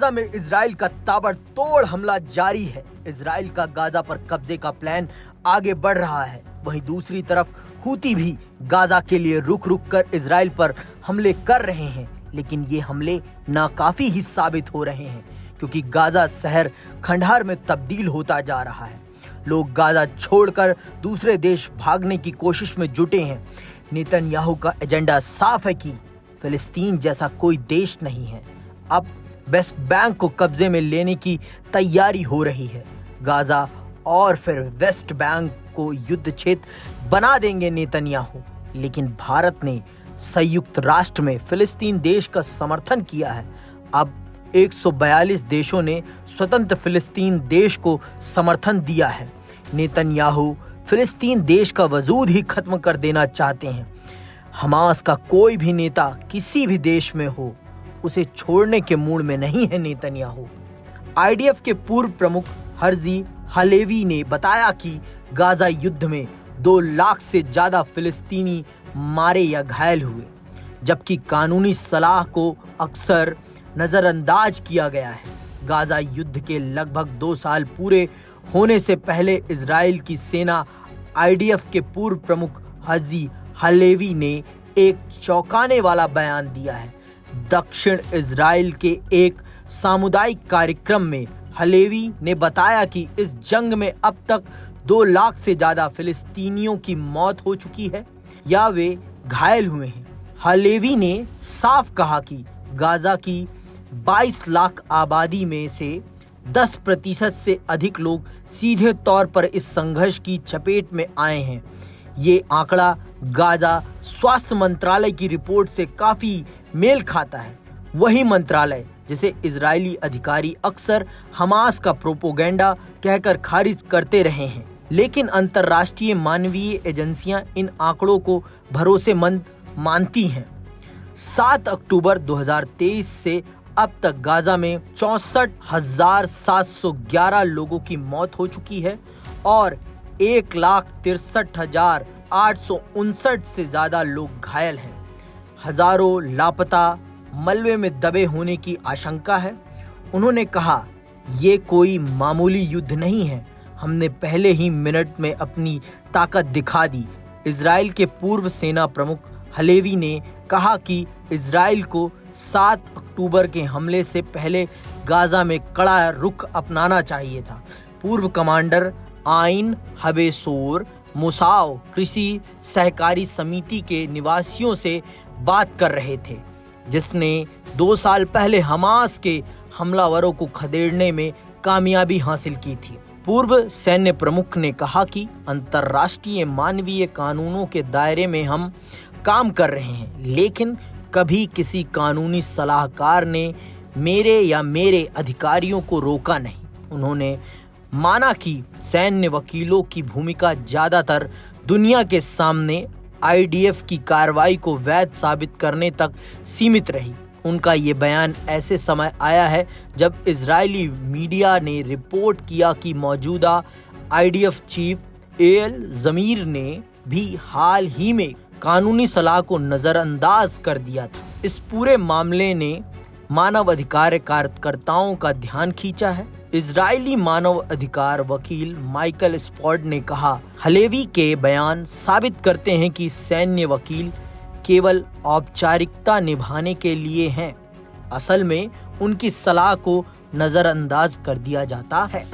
Gaza में Israel का ताबड़तोड़ हमला जारी है। इजराइल का गाजा पर कब्जे का प्लान आगे बढ़ रहा है। वहीं दूसरी तरफ हूती भी गाजा के लिए रुक रुक कर इजराइल पर हमले कर रहे हैं, लेकिन ये हमले नाकाफी ही साबित हो रहे हैं क्योंकि गाजा शहर खंडहर में तब्दील होता जा रहा है। लोग गाजा छोड़कर दूसरे देश भागने की कोशिश में जुटे हैं। नेतन्याहू का एजेंडा साफ है कि फिलिस्तीन जैसा कोई देश नहीं है। अब वेस्ट बैंक को कब्जे में लेने की तैयारी हो रही है। गाजा और फिर वेस्ट बैंक को युद्ध क्षेत्र बना देंगे नेतन्याहू। लेकिन भारत ने संयुक्त राष्ट्र में फिलिस्तीन देश का समर्थन किया है। अब 142 देशों ने स्वतंत्र फिलिस्तीन देश को समर्थन दिया है। नेतन्याहू फिलिस्तीन देश का वजूद ही खत्म कर देना चाहते हैं। हमास का कोई भी नेता किसी भी देश में हो, उसे छोड़ने के मूड में नहीं है नेतन्याहू। आईडीएफ के पूर्व प्रमुख हर्जी हलेवी ने बताया कि गाजा युद्ध में 2 लाख से ज्यादा फिलिस्तीनी मारे या घायल हुए, जबकि कानूनी सलाह को अक्सर नजरअंदाज किया गया है। गाजा युद्ध के लगभग 2 साल पूरे होने से पहले इजराइल की सेना आईडीएफ के पूर्व प्रमुख हर्जी हलेवी ने एक चौंकाने वाला बयान दिया है। दक्षिण इजराइल के एक सामुदायिक कार्यक्रम में हलेवी ने बताया कि इस जंग में अब तक 2 लाख से ज्यादा फिलिस्तीनियों की मौत हो चुकी है या वे घायल हुए हैं। हलेवी ने साफ कहा कि गाजा की 22 लाख आबादी में से 10% से अधिक लोग सीधे तौर पर इस संघर्ष की चपेट में आए हैं। ये आंकड़ा गाजा स्वास्थ्य मंत्रालय की रिपोर्ट से काफी मेल खाता है। वही मंत्रालय जिसे इजरायली अधिकारी अक्सर हमास का प्रोपोगेंडा कहकर खारिज करते रहे हैं, लेकिन अंतर्राष्ट्रीय मानवीय एजेंसियां इन आंकड़ों को भरोसेमंद मानती हैं। 7 अक्टूबर 2023 से अब तक गाजा में 64,711 लोगों की मौत हो चुकी है और 1,63,859 से ज्यादा लोग घायल हैं। हजारों लापता मलबे में दबे होने की आशंका है। उन्होंने कहा, ये कोई मामूली युद्ध नहीं है। हमने पहले ही मिनट में अपनी ताकत दिखा दी। इजराइल के पूर्व सेना प्रमुख हलेवी ने कहा कि इजराइल को 7 अक्टूबर के हमले से पहले गाजा में कड़ा रुख अपनाना चाहिए था। पूर्व कमांडर आइन हबेसोर मुसाव कृषि सहकारी समिति के निवासियों से बात कर रहे थे, जिसने 2 साल पहले हमास के हमलावरों को खदेड़ने में कामयाबी हासिल की थी। पूर्व सैन्य प्रमुख ने कहा कि अंतर्राष्ट्रीय मानवीय कानूनों के दायरे में हम काम कर रहे हैं, लेकिन कभी किसी कानूनी सलाहकार ने मेरे अधिकारियों को रोका नहीं। उन्होंने माना कि सैन्य वकीलों की भूमिका ज्यादातर दुनिया के सामने आईडीएफ की कार्रवाई को वैध साबित करने तक सीमित रही। उनका ये बयान ऐसे समय आया है जब इजरायली मीडिया ने रिपोर्ट किया कि मौजूदा आईडीएफ चीफ एल जमीर ने भी हाल ही में कानूनी सलाह को नजरअंदाज कर दिया था। इस पूरे मामले ने मानव अधिकार कार्यकर्ताओं का ध्यान खींचा है। इजरायली मानव अधिकार वकील माइकल स्पॉट ने कहा, हलेवी के बयान साबित करते हैं कि सैन्य वकील केवल औपचारिकता निभाने के लिए हैं। असल में उनकी सलाह को नजरअंदाज कर दिया जाता है।